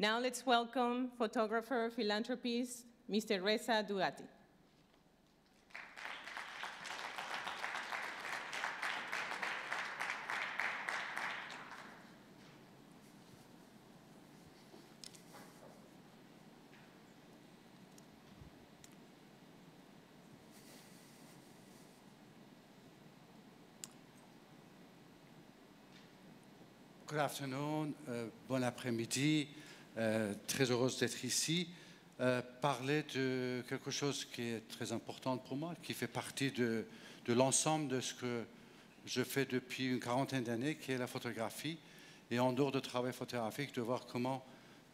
Now let's welcome photographer, philanthropist, Mr. Reza Duati. Good afternoon, bon après-midi, très heureuse d'être ici. Parler de quelque chose qui est très important pour moi, qui fait partie de l'ensemble de ce que je fais depuis une quarantaine d'années, qui est la photographie. Et en dehors de travail photographique, de voir comment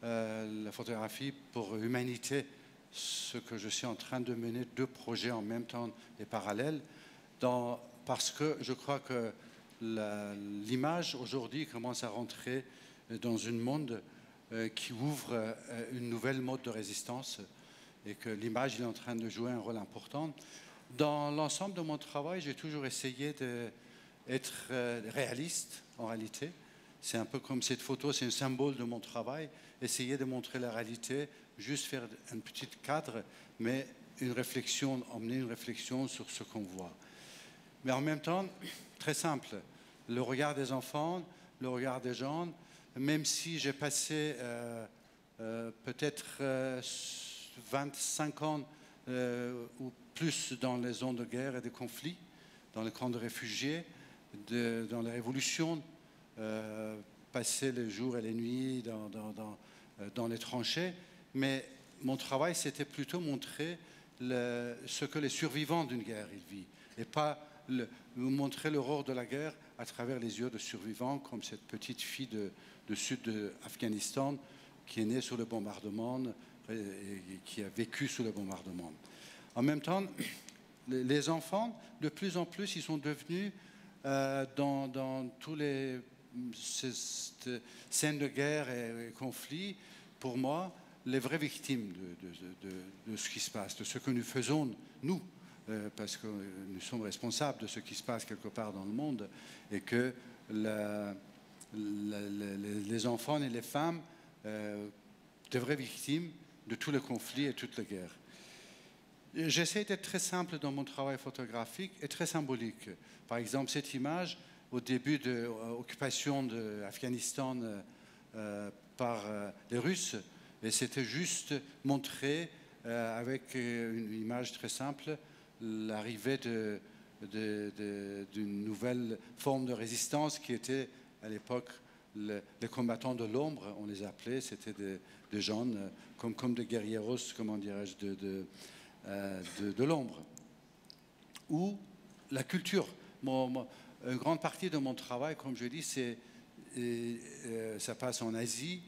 la photographie pour l'humanité, ce que je suis en train de mener, deux projets en même temps et parallèles, parce que je crois que l'image aujourd'hui commence à rentrer dans un monde qui ouvre une nouvelle mode de résistance et que l'image est en train de jouer un rôle important. Dans l'ensemble de mon travail, j'ai toujours essayé d'être réaliste en réalité. C'est un peu comme cette photo, c'est un symbole de mon travail. Essayer de montrer la réalité, juste faire un petit cadre, mais une réflexion, emmener une réflexion sur ce qu'on voit. Mais en même temps, très simple, le regard des enfants, le regard des gens, même si j'ai passé peut-être 25 ans ou plus dans les zones de guerre et de conflits, dans les camps de réfugiés, dans les révolutions, passer les jours et les nuits dans les tranchées, mais mon travail c'était plutôt montrer ce que les survivants d'une guerre ils vivent, et pas montrer l'horreur de la guerre à travers les yeux de survivants, comme cette petite fille du sud de l'Afghanistan qui est née sous le bombardement et qui a vécu sous le bombardement. En même temps, les enfants, de plus en plus, ils sont devenus dans tous les scènes de guerre et conflits, pour moi, les vraies victimes de ce qui se passe, de ce que nous faisons, nous, parce que nous sommes responsables de ce qui se passe quelque part dans le monde, et que les enfants et les femmes, de vraies victimes de tous les conflits et toutes les guerres. J'essaie d'être très simple dans mon travail photographique et très symbolique. Par exemple, cette image, au début de l'occupation de l'Afghanistan par les Russes, et c'était juste montrer avec une image très simple l'arrivée d'une nouvelle forme de résistance qui était à l'époque les combattants de l'ombre, on les appelait, c'était des gens comme des guerrieros, comment dirais-je, de l'ombre. Ou la culture. Une grande partie de mon travail, comme je dis, ça passe en Asie,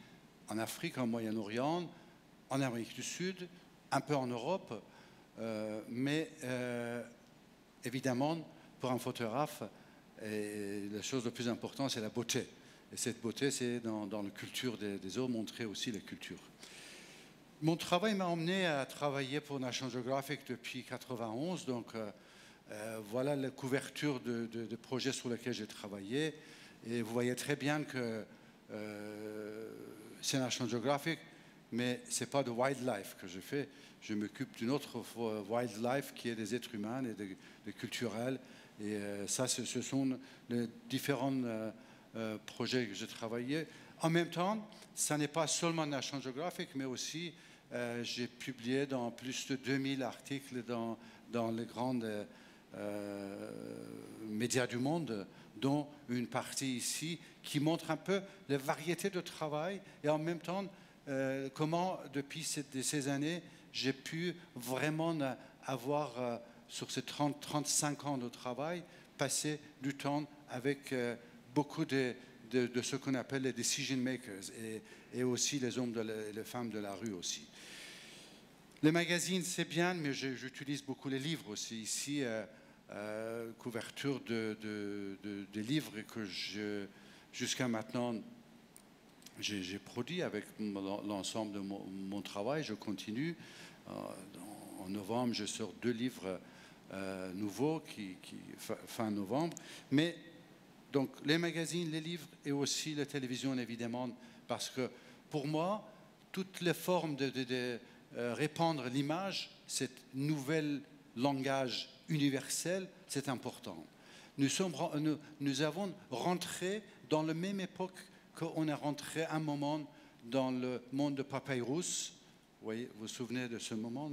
en Afrique, en Moyen-Orient, en Amérique du Sud, un peu en Europe, mais évidemment, pour un photographe, la chose la plus importante, c'est la beauté. Et cette beauté, c'est dans la culture des hommes, montrer aussi la culture. Mon travail m'a emmené à travailler pour National Geographic depuis 1991, donc voilà la couverture de projets sur lesquels j'ai travaillé. Et vous voyez très bien que c'est National Geographic, mais ce n'est pas de wildlife que je fais. Je m'occupe d'une autre wildlife qui est des êtres humains et des culturels. Et ça, ce sont les différents projets que j'ai travaillé. En même temps, ça n'est pas seulement National Geographic, mais aussi j'ai publié dans plus de 2000 articles dans les grands médias du monde, dont une partie ici, qui montre un peu la variété de travail et en même temps comment, depuis ces années, j'ai pu vraiment avoir, sur ces 30-35 ans de travail, passer du temps avec beaucoup de ce qu'on appelle les decision makers et aussi les hommes et les femmes de la rue aussi. Les magazines, c'est bien, mais j'utilise beaucoup les livres aussi. Ici, couverture de livres que jusqu'à maintenant, j'ai produit avec l'ensemble de mon travail. Je continue. En novembre, je sors 2 livres nouveaux fin novembre. Mais donc les magazines, les livres et aussi la télévision évidemment, parce que pour moi, toutes les formes de répandre l'image, cet nouvel langage universel, c'est important. Nous avons rentré dans la même époque qu'on est rentré un moment dans le monde de papyrus. Vous vous souvenez de ce moment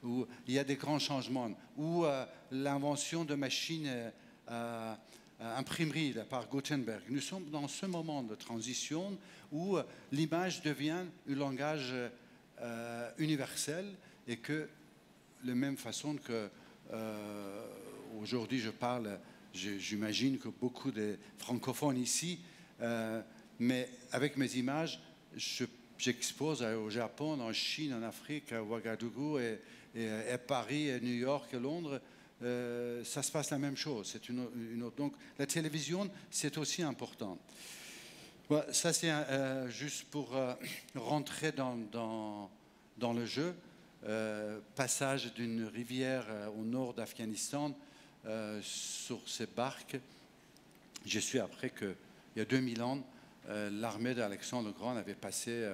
où il y a des grands changements, où l'invention de machines imprimerie par Gutenberg. Nous sommes dans ce moment de transition où l'image devient un langage universel et que, de la même façon que aujourd'hui je parle, j'imagine que beaucoup de francophones ici, mais avec mes images, j'expose au Japon, en Chine, en Afrique, à Ouagadougou et Paris, et New York et Londres. Ça se passe la même chose. C'est une autre. Donc la télévision, c'est aussi important. Voilà, ça, c'est juste pour rentrer dans le jeu. Passage d'une rivière au nord d'Afghanistan sur ces barques. J'ai su après qu'il y a 2000 ans, l'armée d'Alexandre le Grand avait passé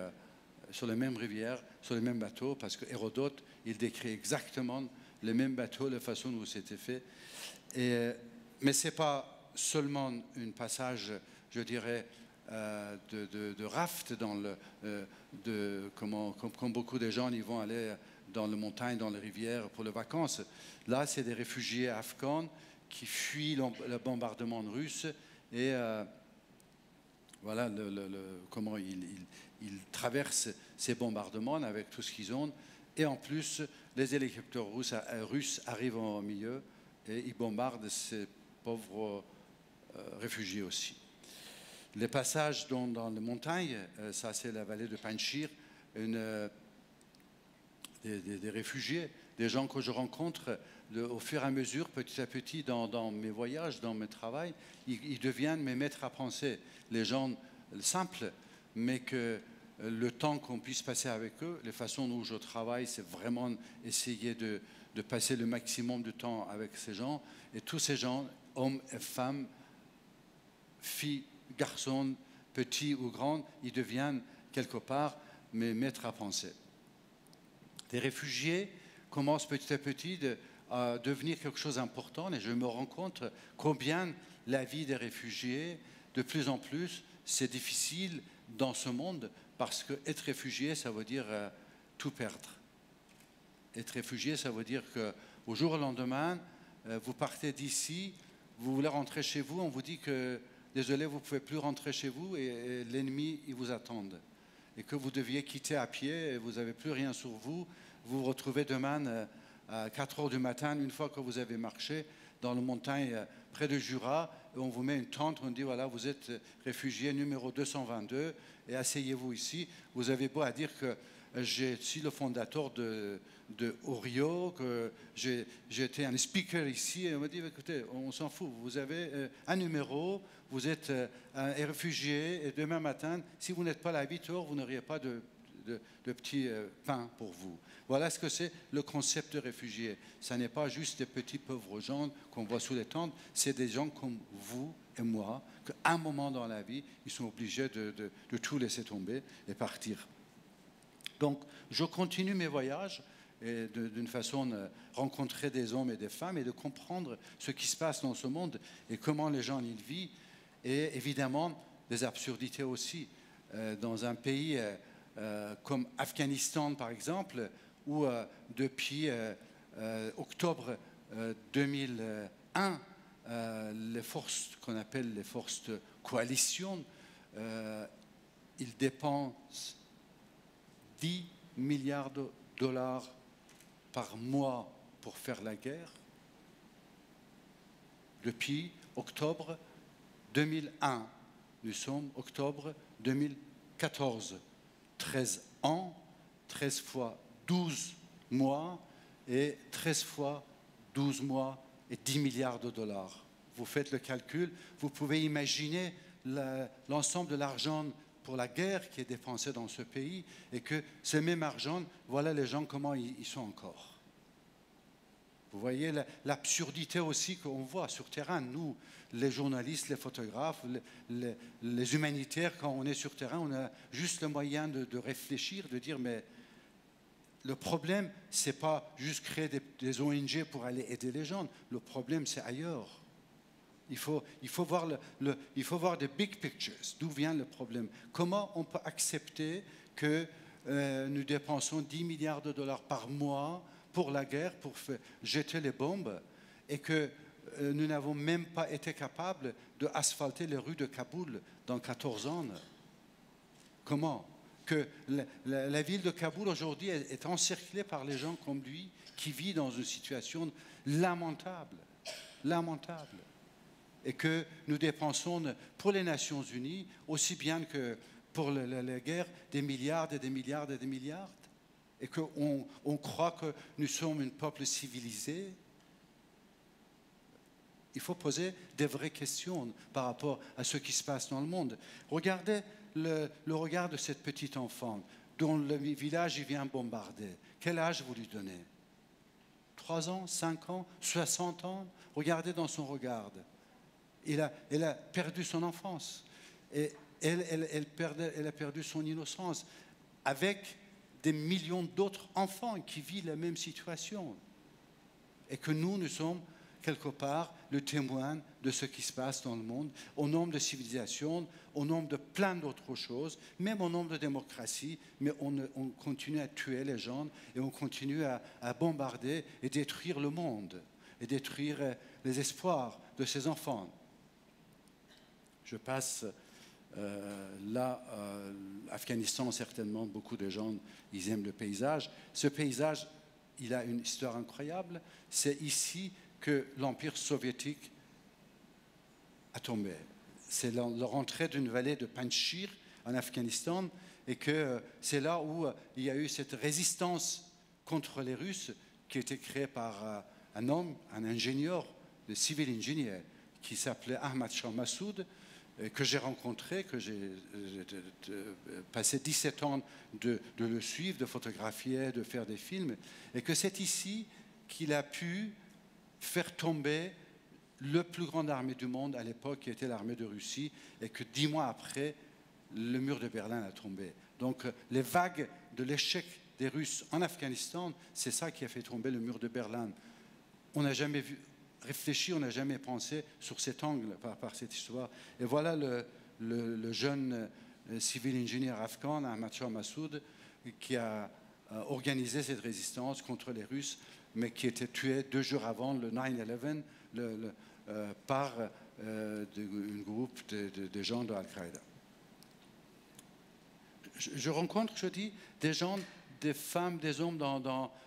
sur les mêmes rivières, sur les mêmes bateaux, parce que Hérodote, il décrit exactement les mêmes bateaux, la façon dont c'était fait. Mais ce n'est pas seulement un passage, je dirais, de raft, comme beaucoup de gens ils vont aller dans les montagnes, dans les rivières pour les vacances. Là, c'est des réfugiés afghans qui fuient le bombardement russe et voilà comment ils traversent ces bombardements avec tout ce qu'ils ont. Et en plus, les hélicoptères russes arrivent au milieu et ils bombardent ces pauvres réfugiés aussi. Les passages dans les montagnes, ça c'est la vallée de Panjshir, des réfugiés, des gens que je rencontre au fur et à mesure, petit à petit, dans mes voyages, dans mes travaux, ils deviennent mes maîtres à penser. Les gens simples, mais que le temps qu'on puisse passer avec eux, les façons dont je travaille, c'est vraiment essayer de passer le maximum de temps avec ces gens. Et tous ces gens, hommes et femmes, filles, garçons, petits ou grands, ils deviennent quelque part mes maîtres à penser. Les réfugiés commencent petit à petit à devenir quelque chose d'important et je me rends compte combien la vie des réfugiés, de plus en plus, c'est difficile dans ce monde parce qu'être réfugié, ça veut dire tout perdre. Être réfugié, ça veut dire qu'au jour au lendemain, vous partez d'ici, vous voulez rentrer chez vous, on vous dit que désolé, vous ne pouvez plus rentrer chez vous et l'ennemi, il vous attend. Et que vous deviez quitter à pied et vous n'avez plus rien sur vous, vous vous retrouvez demain à 4 heures du matin, une fois que vous avez marché dans les montagnes près de Jura, et on vous met une tente, on dit voilà, vous êtes réfugié numéro 222 et asseyez-vous ici. Vous avez beau à dire que je suis le fondateur de Orio, que j'ai été un speaker ici, et on m'a dit écoutez, on s'en fout, vous avez un numéro, vous êtes un réfugié, et demain matin, si vous n'êtes pas là à 8 heures, vous n'auriez pas de petits pains pour vous. Voilà ce que c'est le concept de réfugié. Ce n'est pas juste des petits pauvres gens qu'on voit sous les tentes, c'est des gens comme vous et moi, qu'à un moment dans la vie, ils sont obligés de tout laisser tomber et partir. Donc, je continue mes voyages et d'une façon de rencontrer des hommes et des femmes et de comprendre ce qui se passe dans ce monde et comment les gens y vivent. Et évidemment, des absurdités aussi. Dans un pays comme Afghanistan, par exemple, où depuis octobre 2001, les forces qu'on appelle les forces de coalition, ils dépensent 10 milliards de dollars par mois pour faire la guerre depuis octobre 2001. Nous sommes octobre 2014. 13 ans, 13 fois 12 mois et 13 fois 12 mois et 10 milliards de dollars. Vous faites le calcul, vous pouvez imaginer l'ensemble de l'argent pour la guerre qui est dépensé dans ce pays et que ce même argent, voilà les gens comment ils sont encore. Vous voyez l'absurdité aussi qu'on voit sur terrain. Nous, les journalistes, les photographes, les humanitaires, quand on est sur terrain, on a juste le moyen de réfléchir, de dire mais le problème, ce n'est pas juste créer des ONG pour aller aider les gens. Le problème, c'est ailleurs. Il faut voir il faut voir des big pictures. D'où vient le problème? Comment on peut accepter que nous dépensons 10 milliards de dollars par mois pour la guerre, pour jeter les bombes, et que nous n'avons même pas été capables d'asphalter les rues de Kaboul dans 14 ans? Comment? Que la ville de Kaboul aujourd'hui est encerclée par les gens comme lui, qui vivent dans une situation lamentable, lamentable. Et que nous dépensons pour les Nations Unies, aussi bien que pour la guerre, des milliards et des milliards et des milliards. Et qu'on croit que nous sommes un peuple civilisé. Il faut poser des vraies questions par rapport à ce qui se passe dans le monde. Regardez le regard de cette petite enfant dont le village vient bombarder. Quel âge vous lui donnez? 3 ans, 5 ans, 60 ans? Regardez dans son regard. Elle a perdu son enfance. Et elle a perdu son innocence avec des millions d'autres enfants qui vivent la même situation. Et que nous sommes quelque part le témoin de ce qui se passe dans le monde, au nom de civilisation, au nom de plein d'autres choses, même au nom de démocratie, mais on continue à tuer les gens et on continue à bombarder et détruire le monde et détruire les espoirs de ces enfants. Je passe là, Afghanistan, certainement, beaucoup de gens, ils aiment le paysage. Ce paysage, il a une histoire incroyable. C'est ici que l'Empire soviétique a tombé. C'est la rentrée d'une vallée de Panjshir en Afghanistan et que c'est là où il y a eu cette résistance contre les Russes qui a été créée par un homme, un ingénieur, le civil engineer, qui s'appelait Ahmad Shah Massoud, que j'ai rencontré, que j'ai passé 17 ans de le suivre, de photographier, de faire des films, et que c'est ici qu'il a pu faire tomber le plus grande armée du monde à l'époque, qui était l'armée de Russie, et que 10 mois après, le mur de Berlin a tombé. Donc les vagues de l'échec des Russes en Afghanistan, c'est ça qui a fait tomber le mur de Berlin. On n'a jamais réfléchi, on n'a jamais pensé sur cet angle par cette histoire. Et voilà le jeune civil ingénieur afghan, Ahmad Shah Massoud, qui a organisé cette résistance contre les Russes, mais qui était tué 2 jours avant le 9/11 par un groupe de gens de Al-Qaïda. Je rencontre, je dis, des gens, des femmes, des hommes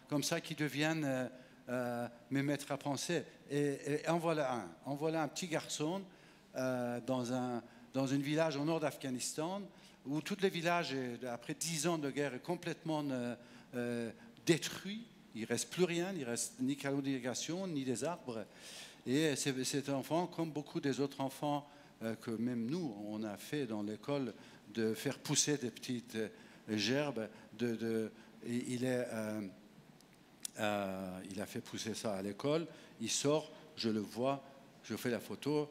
comme ça qui deviennent me mettre à penser. Et en voilà un petit garçon dans un village au nord d'Afghanistan où tout le village, après 10 ans de guerre, est complètement détruit. Il ne reste plus rien, il ne reste ni canaux d'irrigation, ni des arbres. Et cet enfant, comme beaucoup des autres enfants que même nous, on a fait dans l'école, de faire pousser des petites gerbes, il a fait pousser ça à l'école, il sort, je le vois, je fais la photo,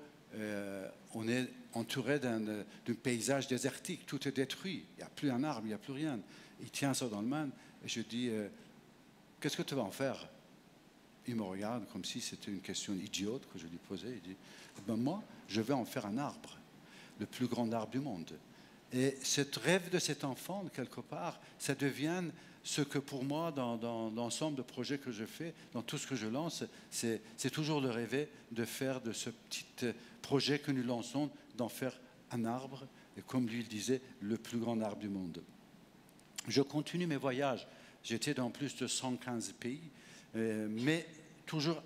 on est entouré d'un paysage désertique, tout est détruit, il n'y a plus un arbre, il n'y a plus rien. Il tient ça dans le main et je dis, qu'est-ce que tu vas en faire? Il me regarde comme si c'était une question idiote que je lui posais, il dit, ben moi, je vais en faire un arbre, le plus grand arbre du monde. Et ce rêve de cet enfant, quelque part, ça devient ce que pour moi, dans l'ensemble de projets que je fais, dans tout ce que je lance, c'est toujours le rêver de faire de ce petit projet que nous lançons, d'en faire un arbre, et comme lui le disait, le plus grand arbre du monde. Je continue mes voyages. J'étais dans plus de 115 pays, mais toujours,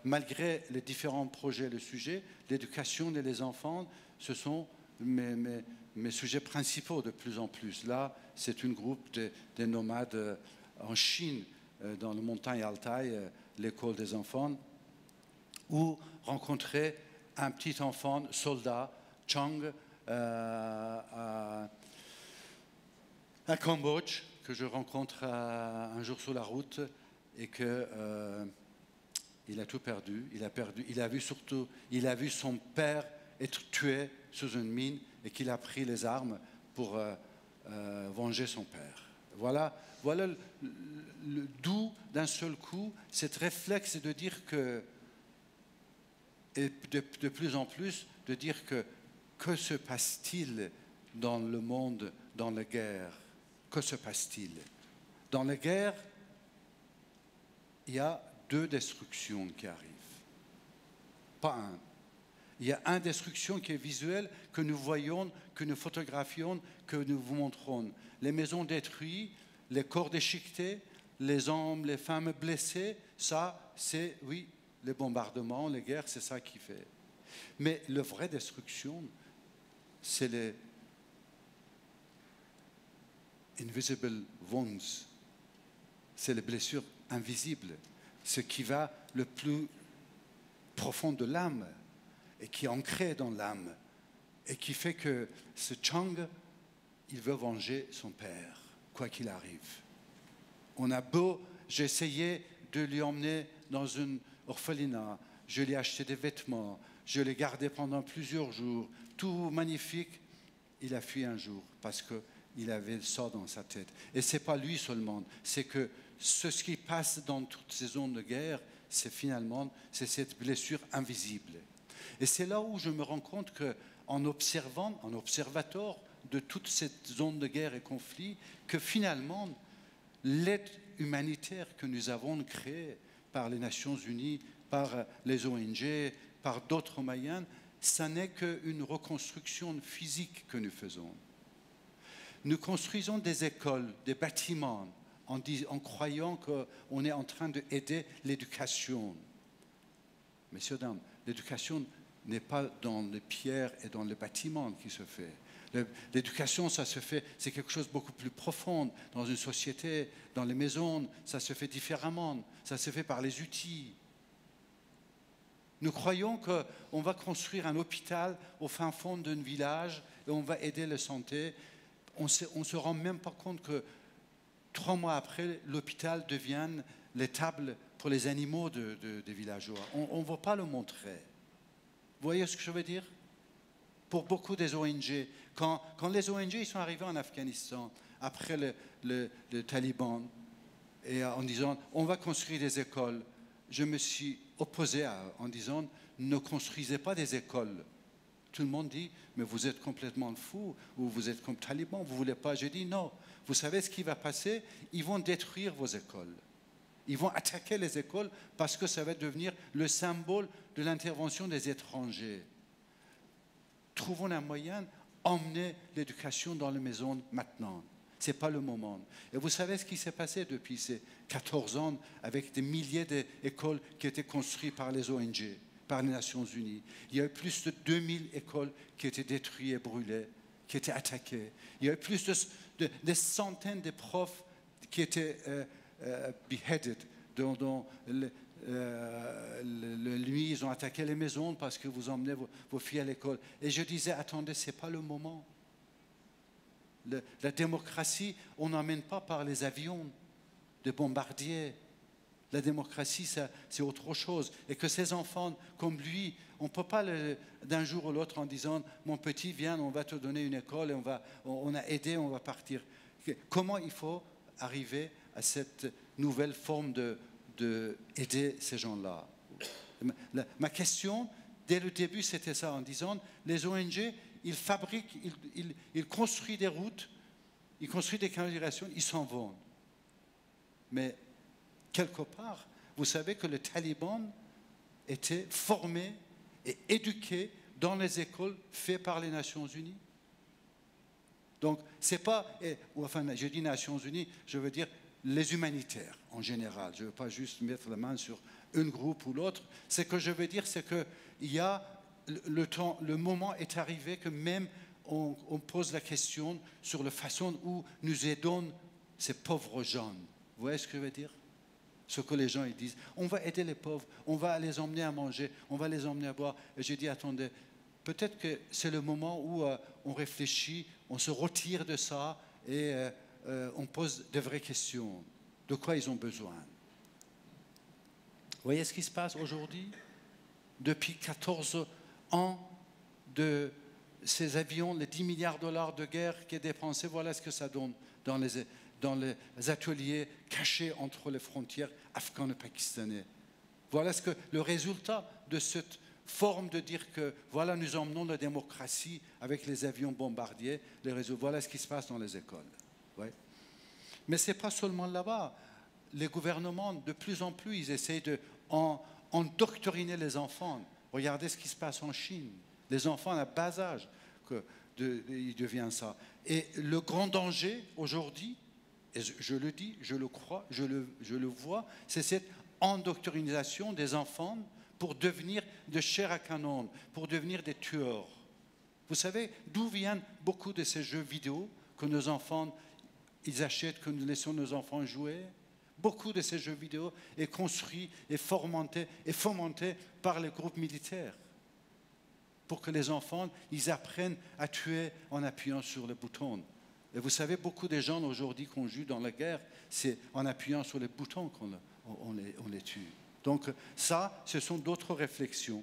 malgré les différents projets, le sujet, l'éducation et les enfants, ce sont mes sujets principaux de plus en plus. Là, c'est un groupe de nomades en Chine, dans les montagnes Altaï, l'école des enfants, où rencontrer un petit enfant soldat, Chang, à Cambodge, que je rencontre un jour sur la route et que il a tout perdu. Il a vu surtout, il a vu son père être tué sous une mine et qu'il a pris les armes pour venger son père. Voilà d'où d'un seul coup cette réflexe de dire que, et de plus en plus, de dire que se passe-t-il dans le monde, dans la guerre? Que se passe-t-il? Dans la guerre, il y a 2 destructions qui arrivent, pas un. Il y a une destruction qui est visuelle, que nous voyons, que nous photographions, que nous vous montrons. Les maisons détruites, les corps déchiquetés, les hommes, les femmes blessées, ça, c'est, oui, les bombardements, les guerres, c'est ça qui fait. Mais la vraie destruction, c'est les invisible wounds, c'est les blessures invisibles, ce qui va le plus profond de l'âme et qui est ancré dans l'âme et qui fait que ce Chang, il veut venger son père, quoi qu'il arrive. On a beau, j'ai essayé de lui emmener dans une orphelinat, je lui ai acheté des vêtements, je l'ai gardé pendant plusieurs jours, tout magnifique. Il a fui un jour parce qu'il avait ça dans sa tête. Et ce n'est pas lui seulement, c'est que ce qui passe dans toutes ces zones de guerre, c'est finalement cette blessure invisible. Et c'est là où je me rends compte qu'en observant, en observateur de toute cette zone de guerre et conflit, que finalement, l'aide humanitaire que nous avons créée par les Nations Unies, par les ONG, par d'autres moyens, ça n'est qu'une reconstruction physique que nous faisons. Nous construisons des écoles, des bâtiments, en croyant qu'on est en train d'aider l'éducation. Messieurs, dames, l'éducation n'est pas dans les pierres et dans les bâtiments qui se fait. L'éducation, ça se fait, c'est quelque chose de beaucoup plus profond. Dans une société, dans les maisons, ça se fait différemment. Ça se fait par les outils. Nous croyons qu'on va construire un hôpital au fin fond d'un village et on va aider la santé. On ne se rend même pas compte que 3 mois après, l'hôpital devient l'étable pour les animaux des villageois. On ne va pas le montrer. Vous voyez ce que je veux dire? Pour beaucoup des ONG, quand les ONG ils sont arrivés en Afghanistan, après le Taliban, et en disant on va construire des écoles, je me suis opposé en disant ne construisez pas des écoles. Tout le monde dit mais vous êtes complètement fou, ou vous êtes comme Taliban, vous ne voulez pas. J'ai dit non, vous savez ce qui va passer? Ils vont détruire vos écoles. Ils vont attaquer les écoles parce que ça va devenir le symbole de l'intervention des étrangers. Trouvons un moyen d'emmener l'éducation dans les maisons maintenant. Ce n'est pas le moment. Et vous savez ce qui s'est passé depuis ces 14 ans avec des milliers d'écoles qui étaient construites par les ONG, par les Nations Unies. Il y a eu plus de 2000 écoles qui étaient détruites et brûlées, qui étaient attaquées. Il y a eu plus de des centaines de profs qui étaient beheaded, dont la nuit, ils ont attaqué les maisons parce que vous emmenez vos filles à l'école. Et je disais, attendez, ce n'est pas le moment. La démocratie, on n'emmène pas par les avions, des bombardiers. La démocratie, c'est autre chose. Et que ces enfants, comme lui, on ne peut pas d'un jour ou l'autre en disant, mon petit, viens, on va te donner une école, et on a aidé, on va partir. Comment il faut arriver à cette nouvelle forme d'aider ces gens-là? Ma question, dès le début, c'était ça, en disant, les ONG, ils fabriquent, ils construisent des routes, ils construisent des canalisations, ils s'en vont. Mais quelque part, vous savez que les talibans étaient formés et éduqués dans les écoles faites par les Nations Unies. Donc, c'est pas, enfin, je dis Nations Unies, je veux dire les humanitaires en général. Je ne veux pas juste mettre la main sur un groupe ou l'autre. Ce que je veux dire, c'est qu'il y a le moment est arrivé que même on pose la question sur la façon où nous aidons ces pauvres gens. Vous voyez ce que je veux dire? Ce que les gens ils disent, on va aider les pauvres, on va les emmener à manger, on va les emmener à boire. Et j'ai dit, attendez, peut-être que c'est le moment où on réfléchit, on se retire de ça et on pose de vraies questions. De quoi ils ont besoin? voyez ce qui se passe aujourd'hui? Depuis 14 ans de ces avions, les 10 milliards de dollars de guerre qui est dépensé, voilà ce que ça donne dans les ateliers cachés entre les frontières afghanes et pakistanaises. Voilà ce que le résultat de cette forme de dire que voilà, nous emmenons la démocratie avec les avions bombardiers, les réseaux. Voilà ce qui se passe dans les écoles. Ouais. Mais ce n'est pas seulement là-bas. Les gouvernements, de plus en plus, ils essayent d'endoctriner les enfants. Regardez ce qui se passe en Chine. Les enfants à bas âge, ils deviennent ça. Et le grand danger aujourd'hui, et je le dis, je le crois, je le vois, c'est cette endoctrinisation des enfants pour devenir de chair à canon, pour devenir des tueurs. Vous savez d'où viennent beaucoup de ces jeux vidéo que nos enfants, ils achètent, que nous laissons nos enfants jouer? Beaucoup de ces jeux vidéo est construit et fomenté par les groupes militaires pour que les enfants, ils apprennent à tuer en appuyant sur les boutons. Et vous savez, beaucoup de gens aujourd'hui qu'on joue dans la guerre, c'est en appuyant sur les boutons qu'on les tue. Donc ça, ce sont d'autres réflexions.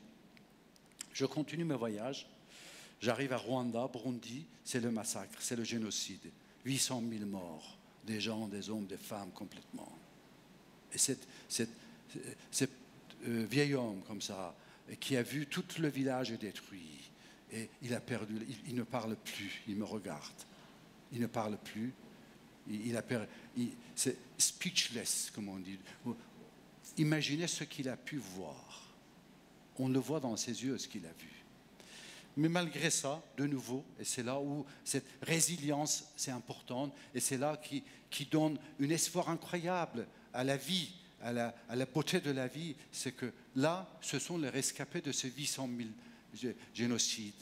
Je continue mes voyages. J'arrive à Rwanda, Burundi, c'est le massacre, c'est le génocide. 800 000 morts, des gens, des hommes, des femmes complètement. Et cet vieil homme comme ça, qui a vu tout le village détruit, et il a perdu, il ne parle plus, il me regarde. Il ne parle plus, c'est speechless, comme on dit. Imaginez ce qu'il a pu voir. On le voit dans ses yeux, ce qu'il a vu. Mais malgré ça, de nouveau, et c'est là où cette résilience, c'est important, et c'est là qui donne un espoir incroyable à la vie, à la beauté de la vie, c'est que là, ce sont les rescapés de ces 800 000 génocides.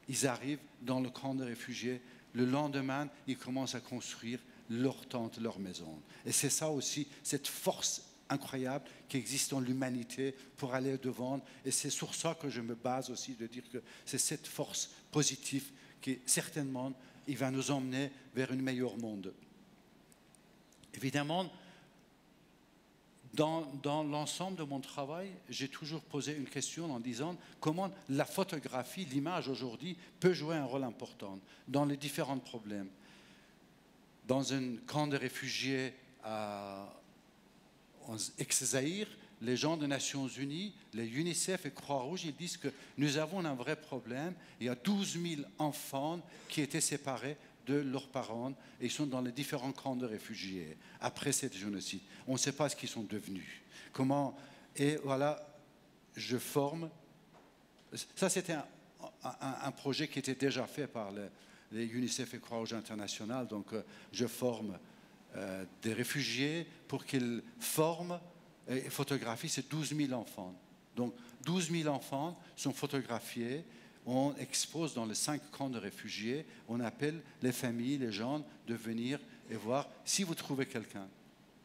Ils arrivent dans le camp de réfugiés. Le lendemain, ils commencent à construire leur tente, leur maison. Et c'est ça aussi, cette force incroyable qui existe dans l'humanité pour aller devant. Et c'est sur ça que je me base aussi, de dire que c'est cette force positive qui, certainement, il va nous emmener vers un meilleur monde. Évidemment, dans l'ensemble de mon travail, j'ai toujours posé une question en disant comment la photographie, l'image aujourd'hui, peut jouer un rôle important dans les différents problèmes. Dans un camp de réfugiés en ex-Zaïre, les gens des Nations Unies, les UNICEF et Croix-Rouge, ils disent que nous avons un vrai problème. Il y a 12 000 enfants qui étaient séparés de leurs parents et ils sont dans les différents camps de réfugiés après cette génocide. On ne sait pas ce qu'ils sont devenus. Comment? Et voilà, je forme. Ça, c'était un projet qui était déjà fait par les UNICEF et Croix-Rouge internationale. Donc, je forme des réfugiés pour qu'ils forment et photographient ces 12 000 enfants. Donc, 12 000 enfants sont photographiés. On expose dans les 5 camps de réfugiés, on appelle les familles, les gens de venir et voir si vous trouvez quelqu'un.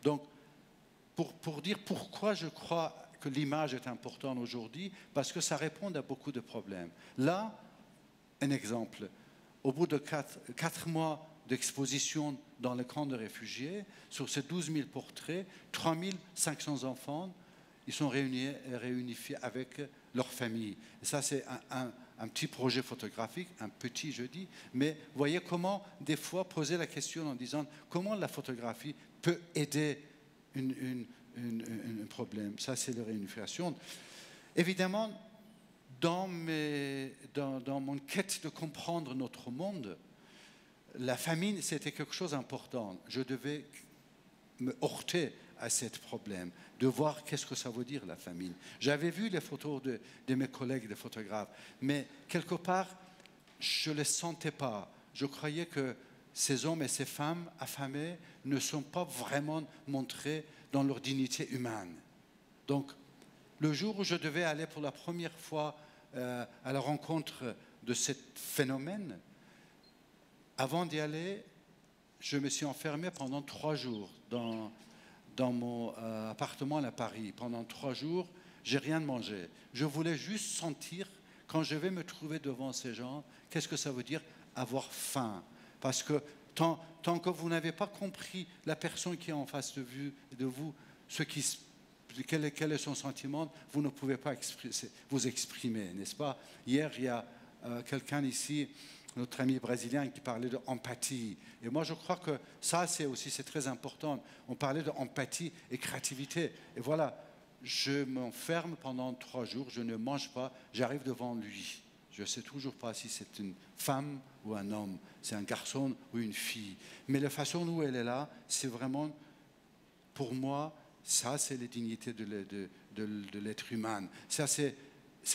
Donc, pour dire pourquoi je crois que l'image est importante aujourd'hui, parce que ça répond à beaucoup de problèmes. Là, un exemple. Au bout de 4 mois d'exposition dans les camps de réfugiés, sur ces 12 000 portraits, 3 500 enfants, ils sont réunifiés avec leur famille. Et ça, c'est un petit projet photographique, un petit, je dis, mais voyez comment, des fois, poser la question en disant comment la photographie peut aider un problème. Ça, c'est la réunification. Évidemment, dans mon quête de comprendre notre monde, la famine, c'était quelque chose d'important. Je devais me heurter à ce problème, de voir qu'est-ce que ça veut dire la famine. J'avais vu les photos de mes collègues, des photographes, mais quelque part, je ne les sentais pas. Je croyais que ces hommes et ces femmes affamés ne sont pas vraiment montrés dans leur dignité humaine. Donc, le jour où je devais aller pour la première fois à la rencontre de ce phénomène, avant d'y aller, je me suis enfermé pendant 3 jours dans mon appartement à Paris. Pendant 3 jours, je n'ai rien mangé. Je voulais juste sentir, quand je vais me trouver devant ces gens, qu'est-ce que ça veut dire avoir faim. Parce que tant que vous n'avez pas compris la personne qui est en face de vous, ce qui se quel est son sentiment, vous ne pouvez pas vous exprimer, n'est-ce pas? Hier, il y a quelqu'un ici, notre ami brésilien, qui parlait d'empathie. Et moi, je crois que ça, c'est très important. On parlait d'empathie et créativité. Et voilà, je m'enferme pendant 3 jours, je ne mange pas, j'arrive devant lui. Je ne sais toujours pas si c'est une femme ou un homme, c'est un garçon ou une fille. Mais la façon où elle est là, c'est vraiment, pour moi, ça, c'est la dignité de l'être humain. Ça, c'est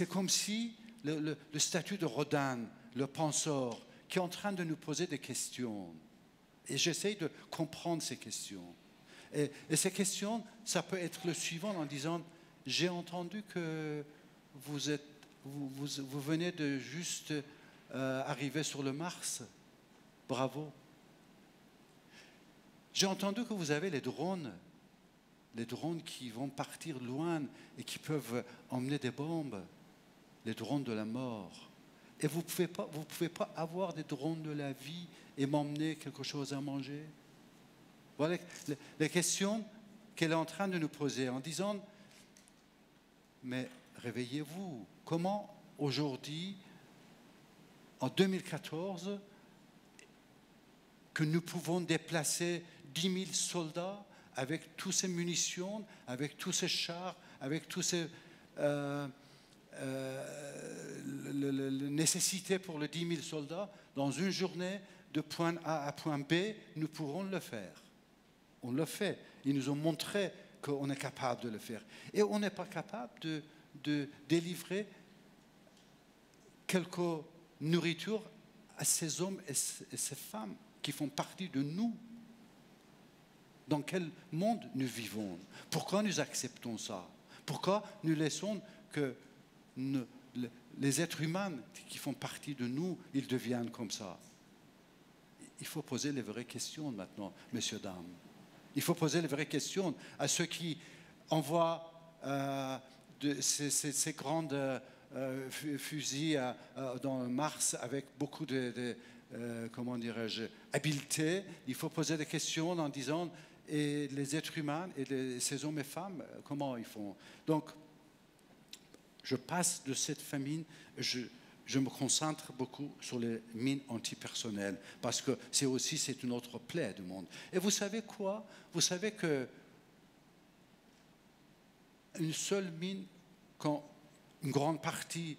comme si le statut de Rodin, le penseur, qui est en train de nous poser des questions. Et j'essaye de comprendre ces questions. Et ces questions, ça peut être le suivant en disant, j'ai entendu que vous venez de juste arriver sur le Mars. Bravo. J'ai entendu que vous avez les drones qui vont partir loin et qui peuvent emmener des bombes, les drones de la mort. Et vous pouvez pas avoir des drones de la vie et m'emmener quelque chose à manger. Voilà les questions qu'elle est en train de nous poser en disant, mais réveillez-vous. Comment aujourd'hui, en 2014, que nous pouvons déplacer 10 000 soldats avec toutes ces munitions, avec tous ces chars, avec toutes ces nécessités pour les 10 000 soldats, dans une journée, de point A à point B, nous pourrons le faire. On le fait. Ils nous ont montré qu'on est capable de le faire. Et on n'est pas capable de délivrer quelque nourriture à ces hommes et ces femmes qui font partie de nous. Dans quel monde nous vivons? Pourquoi nous acceptons ça? Pourquoi nous laissons que les êtres humains qui font partie de nous, ils deviennent comme ça? Il faut poser les vraies questions maintenant, messieurs, dames. Il faut poser les vraies questions à ceux qui envoient ces grandes fusils dans Mars avec beaucoup de comment dirais-je, habileté. Il faut poser des questions en disant, et les êtres humains, et ces hommes et femmes, comment ils font? Donc, je passe de cette famine, je me concentre beaucoup sur les mines antipersonnelles, parce que c'est une autre plaie du monde. Et vous savez quoi? Vous savez que une seule mine, quand une grande partie,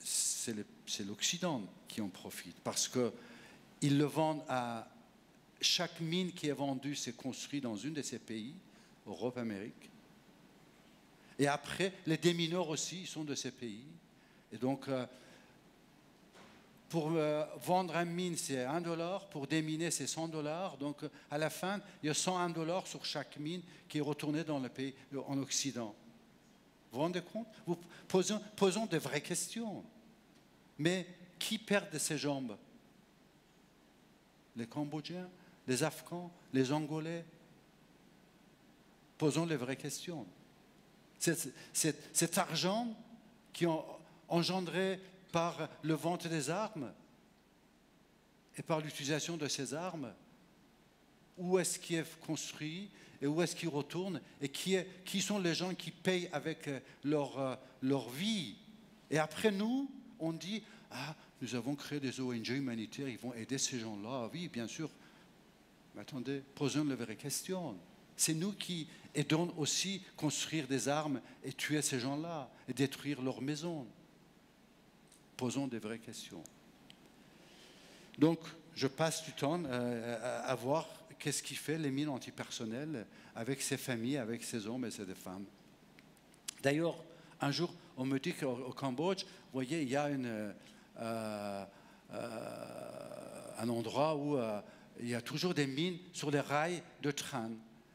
c'est l'Occident qui en profite, parce qu'ils le vendent à... Chaque mine qui est vendue, c'est construit dans une de ces pays, Europe, Amérique. Et après, les démineurs aussi, ils sont de ces pays. Et donc, pour vendre une mine, c'est $1. Pour déminer, c'est $100. Donc, à la fin, il y a $101 sur chaque mine qui est retournée dans le pays, en Occident. Vous vous rendez compte? Posons de vraies questions. Mais qui perd de ses jambes? Les Cambodgiens, les Afghans, les Angolais? Posons les vraies questions. Cet argent qui est engendré par le vente des armes et par l'utilisation de ces armes, où est-ce qu'il est construit et où est-ce qu'il retourne et qui sont les gens qui payent avec leur vie? Et après nous, on dit, ah, nous avons créé des ONG humanitaires, ils vont aider ces gens-là. Oui, bien sûr. Mais attendez, posons les vraies questions. C'est nous qui aidons aussi à construire des armes et tuer ces gens-là et détruire leurs maisons. Posons des vraies questions. Donc, je passe du temps à voir qu'est-ce qui fait les mines antipersonnelles avec ces familles, avec ces hommes et ces femmes. D'ailleurs, un jour, on me dit qu'au Cambodge, vous voyez, il y a un endroit où il y a toujours des mines sur les rails de train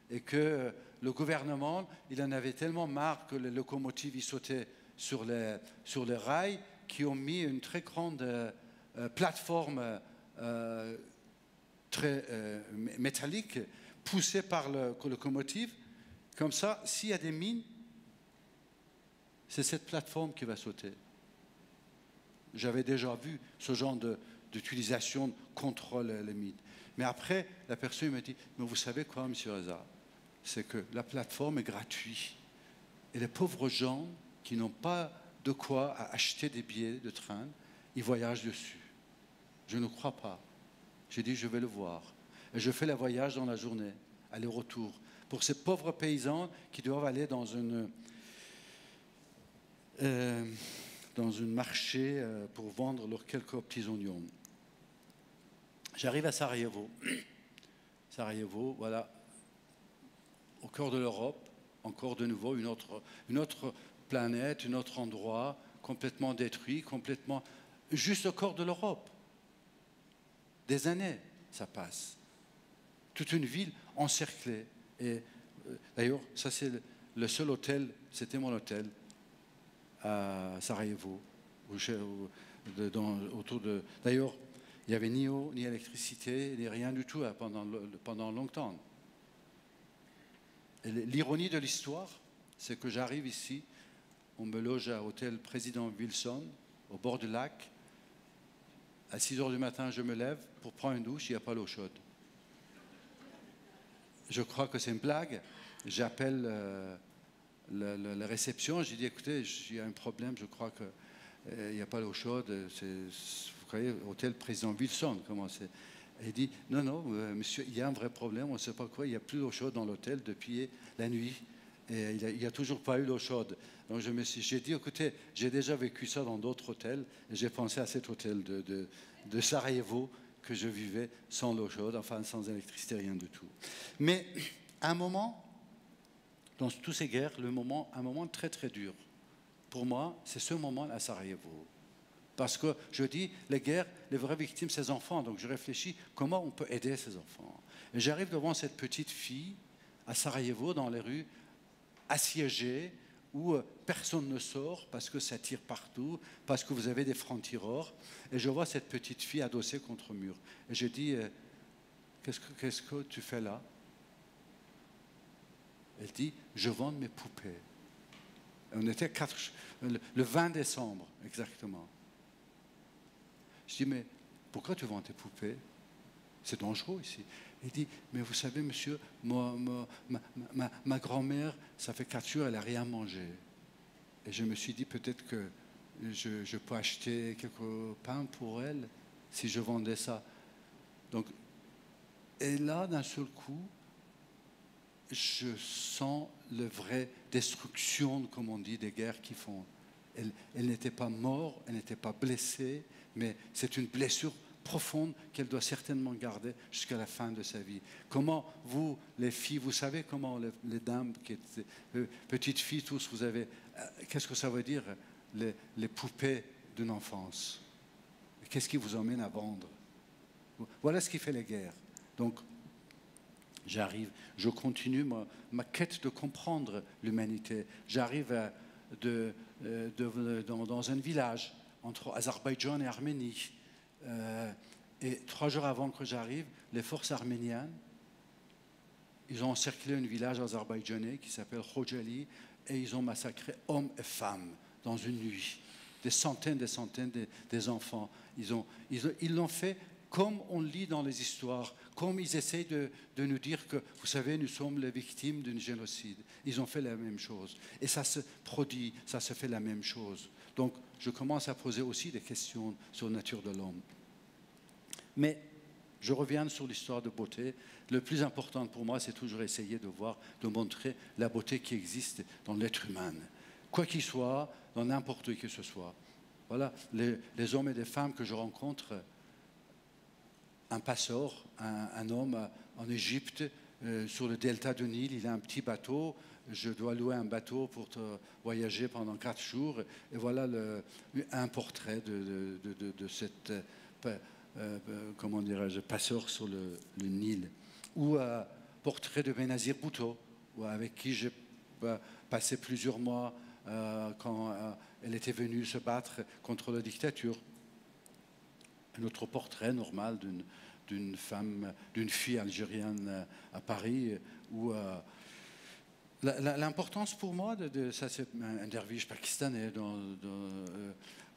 et que le gouvernement, il en avait tellement marre que les locomotives y sautaient sur les rails qu'ils ont mis une très grande plateforme très métallique poussée par la locomotive. Comme ça, s'il y a des mines, c'est cette plateforme qui va sauter. J'avais déjà vu ce genre d'utilisation contre les mines. Mais après, la personne me dit, mais vous savez quoi, M. Reza? c'est que la plateforme est gratuite. Et les pauvres gens qui n'ont pas de quoi acheter des billets de train, ils voyagent dessus. Je ne crois pas. J'ai dit, je vais le voir. Et je fais le voyage dans la journée, aller-retour, pour ces pauvres paysans qui doivent aller dans un marché pour vendre leurs quelques petits oignons. J'arrive à Sarajevo. Sarajevo, voilà, au cœur de l'Europe, encore de nouveau une autre planète, un autre endroit, complètement détruit, complètement juste au cœur de l'Europe. Des années, ça passe. Toute une ville encerclée. Et d'ailleurs, ça c'est le seul hôtel, c'était mon hôtel à Sarajevo. Autour de. D'ailleurs, il n'y avait ni eau, ni électricité, ni rien du tout pendant longtemps. L'ironie de l'histoire, c'est que j'arrive ici, on me loge à l'hôtel Président Wilson, au bord du lac. À 6 heures du matin, je me lève pour prendre une douche, il n'y a pas l'eau chaude. Je crois que c'est une blague. J'appelle la réception, j'ai dit, écoutez, il y a un problème, je crois qu'il n'y a pas l'eau chaude. Vous voyez, hôtel Président Wilson, comment c'est? Il dit, non, monsieur, il y a un vrai problème, on ne sait pas quoi, il n'y a plus d'eau chaude dans l'hôtel depuis la nuit. Et il n'y a toujours pas eu d'eau chaude. Donc j'ai dit, écoutez, j'ai déjà vécu ça dans d'autres hôtels, et j'ai pensé à cet hôtel de Sarajevo, que je vivais sans l'eau chaude, enfin sans électricité, rien du tout. Mais à un moment, dans toutes ces guerres, un moment très très dur, pour moi, c'est ce moment à Sarajevo. Parce que je dis, les guerres, les vraies victimes, ces enfants. Donc je réfléchis, comment on peut aider ces enfants? Et j'arrive devant cette petite fille à Sarajevo, dans les rues, assiégée, où personne ne sort parce que ça tire partout, parce que vous avez des francs-tireurs. Et je vois cette petite fille adossée contre le mur. Et je dis, qu'est-ce que tu fais là? Elle dit, je vends mes poupées. Et on était le 20 décembre, exactement. Je dis, mais pourquoi tu vends tes poupées? C'est dangereux ici. Il dit, mais vous savez, monsieur, ma grand-mère, ça fait 4 jours, elle n'a rien mangé. Et je me suis dit, peut-être que je peux acheter quelques pains pour elle si je vendais ça. Donc, et là, d'un seul coup, je sens la vraie destruction, comme on dit, des guerres qui font. Elle n'était pas morte, elle n'était pas blessée, mais c'est une blessure profonde qu'elle doit certainement garder jusqu'à la fin de sa vie. Comment vous, les filles, vous savez comment les dames, petites filles, tous, vous avez... Qu'est-ce que ça veut dire, les poupées d'une enfance? Qu'est-ce qui vous emmène à vendre? Voilà ce qui fait les guerres. Donc, j'arrive, je continue ma quête de comprendre l'humanité. J'arrive dans un village entre Azerbaïdjan et Arménie. Et 3 jours avant que j'arrive, les forces arméniennes, ils ont encerclé un village azerbaïdjanais qui s'appelle Khojali et ils ont massacré hommes et femmes dans une nuit. Des centaines des enfants. Ils l'ont fait comme on lit dans les histoires, comme ils essayent de nous dire que, vous savez, nous sommes les victimes d'un génocide. Ils ont fait la même chose. Et ça se produit, ça se fait la même chose. Donc, je commence à poser aussi des questions sur la nature de l'homme. Mais je reviens sur l'histoire de beauté. Le plus important pour moi, c'est toujours essayer de montrer la beauté qui existe dans l'être humain. Quoi qu'il soit, dans n'importe qui que ce soit. Voilà, les hommes et les femmes que je rencontre, un passeur, un homme en Égypte, sur le delta du Nil, il a un petit bateau. Je dois louer un bateau pour voyager pendant 4 jours. Et voilà un portrait de cette... comment dirais-je, passeur sur le Nil, ou un portrait de Benazir Bhutto, avec qui j'ai passé plusieurs mois quand elle était venue se battre contre la dictature. Un autre portrait normal d'une femme, d'une fille algérienne à Paris, où l'importance pour moi, ça c'est un derviche pakistanais,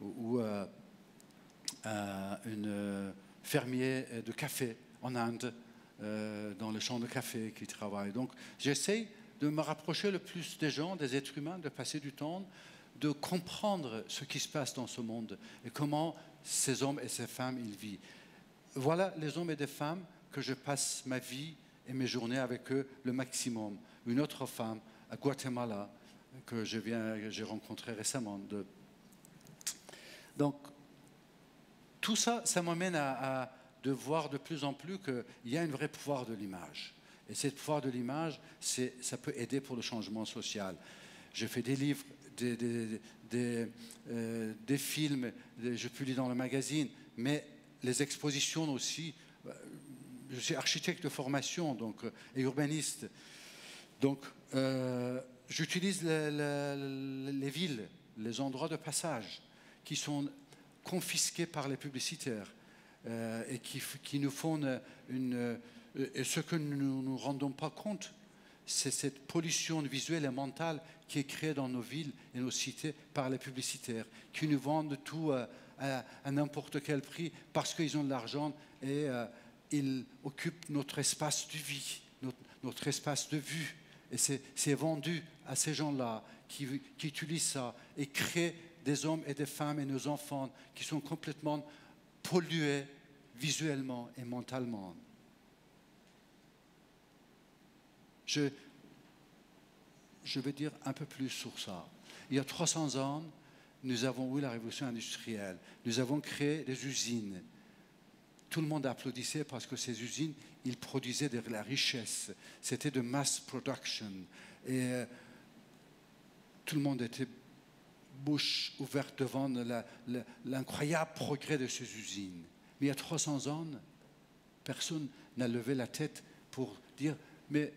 ou une fermier de café en Inde, dans le champ de café qui travaillent. Donc j'essaie de me rapprocher le plus des gens, des êtres humains, de passer du temps, de comprendre ce qui se passe dans ce monde et comment ces hommes et ces femmes ils vivent. Voilà les hommes et des femmes que je passe ma vie et mes journées avec eux le maximum. Une autre femme à Guatemala que j'ai rencontrée récemment. Donc, tout ça, ça m'amène à de voir de plus en plus qu'il y a un vrai pouvoir de l'image. Et ce pouvoir de l'image, ça peut aider pour le changement social. Je fais des livres, des films, je publie dans le magazine, mais les expositions aussi. Je suis architecte de formation et urbaniste. Donc, j'utilise les villes, les endroits de passage qui sont confisqués par les publicitaires et qui nous font et ce que nous ne nous rendons pas compte, c'est cette pollution visuelle et mentale qui est créée dans nos villes et nos cités par les publicitaires, qui nous vendent tout à n'importe quel prix parce qu'ils ont de l'argent et ils occupent notre espace de vie, notre espace de vue. Et c'est vendu à ces gens-là qui utilisent ça et créent des hommes et des femmes et nos enfants qui sont complètement pollués visuellement et mentalement. Je vais dire un peu plus sur ça. Il y a 300 ans, nous avons eu la révolution industrielle. Nous avons créé des usines. Tout le monde applaudissait parce que ces usines, ils produisaient de la richesse. C'était de mass production. Et tout le monde était bouche ouverte devant l'incroyable progrès de ces usines. Mais il y a 300 ans, personne n'a levé la tête pour dire « Mais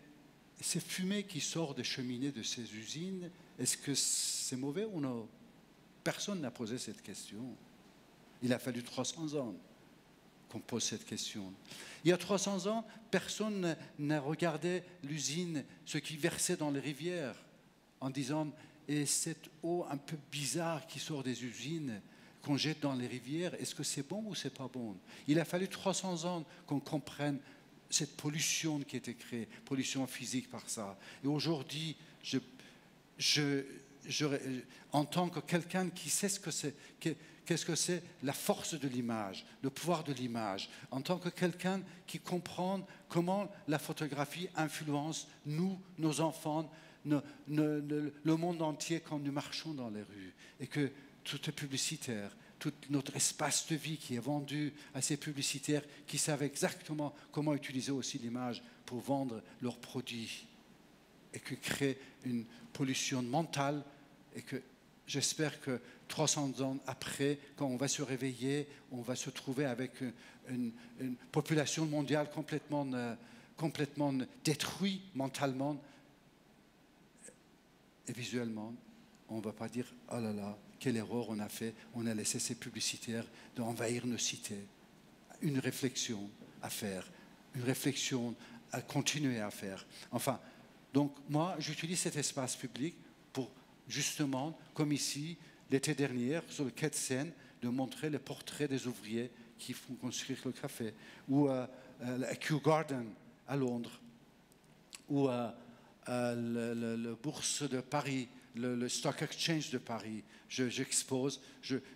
ces fumées qui sortent des cheminées de ces usines, est-ce que c'est mauvais ou non ?» Personne n'a posé cette question. Il a fallu 300 ans qu'on pose cette question. Il y a 300 ans, personne n'a regardé l'usine, ce qui versait dans les rivières, en disant « Et cette eau un peu bizarre qui sort des usines, qu'on jette dans les rivières, est-ce que c'est bon ou c'est pas bon ?» Il a fallu 300 ans qu'on comprenne cette pollution qui a été créée, pollution physique par ça. Et aujourd'hui, en tant que quelqu'un qui sait qu'est-ce que c'est la force de l'image, le pouvoir de l'image, en tant que quelqu'un qui comprend comment la photographie influence nous, nos enfants, le monde entier quand nous marchons dans les rues, et que tout est publicitaire, tout notre espace de vie qui est vendu à ces publicitaires qui savent exactement comment utiliser aussi l'image pour vendre leurs produits, et qui créent une pollution mentale, et que j'espère que 300 ans après, quand on va se réveiller, on va se trouver avec une population mondiale complètement détruite mentalement et visuellement. On ne va pas dire « Oh là là, quelle erreur on a fait, on a laissé ces publicitaires d'envahir nos cités ». Une réflexion à faire, une réflexion à continuer à faire. Enfin, donc moi, j'utilise cet espace public pour justement, comme ici, l'été dernier, sur le quai de Seine, de montrer les portraits des ouvriers qui font construire le café, ou à Kew Garden à Londres, ou à la bourse de Paris, le Stock Exchange de Paris. J'expose,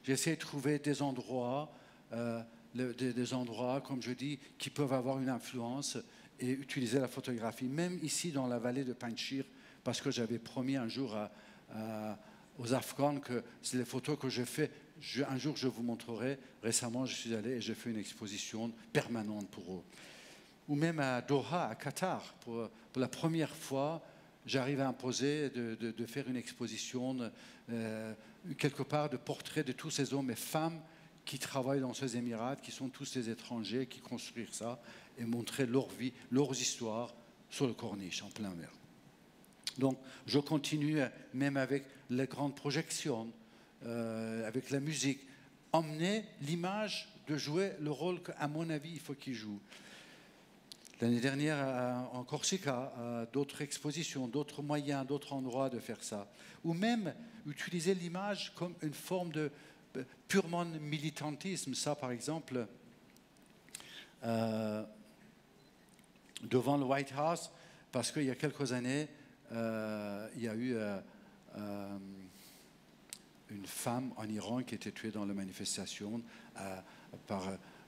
j'essaie de trouver des endroits, comme je dis, qui peuvent avoir une influence et utiliser la photographie. Même ici, dans la vallée de Panjshir, parce que j'avais promis un jour aux Afghans que c'est les photos que je fais. Un jour, je vous montrerai. Récemment, je suis allé et j'ai fait une exposition permanente pour eux. Ou même à Doha, à Qatar, pour la première fois, j'arrive à imposer de faire une exposition quelque part de portraits de tous ces hommes et femmes qui travaillent dans ces Émirats, qui sont tous des étrangers, qui construisent ça, et montrer leur vie, leurs histoires sur le corniche, en plein mer. Donc, je continue, même avec les grandes projections, avec la musique, emmener l'image de jouer le rôle qu'à mon avis, il faut qu'il joue. L'année dernière, en Corsica, d'autres expositions, d'autres moyens, d'autres endroits de faire ça. Ou même utiliser l'image comme une forme de purement militantisme. Ça, par exemple, devant le White House, parce qu'il y a quelques années, il y a eu une femme en Iran qui a été tuée dans la manifestation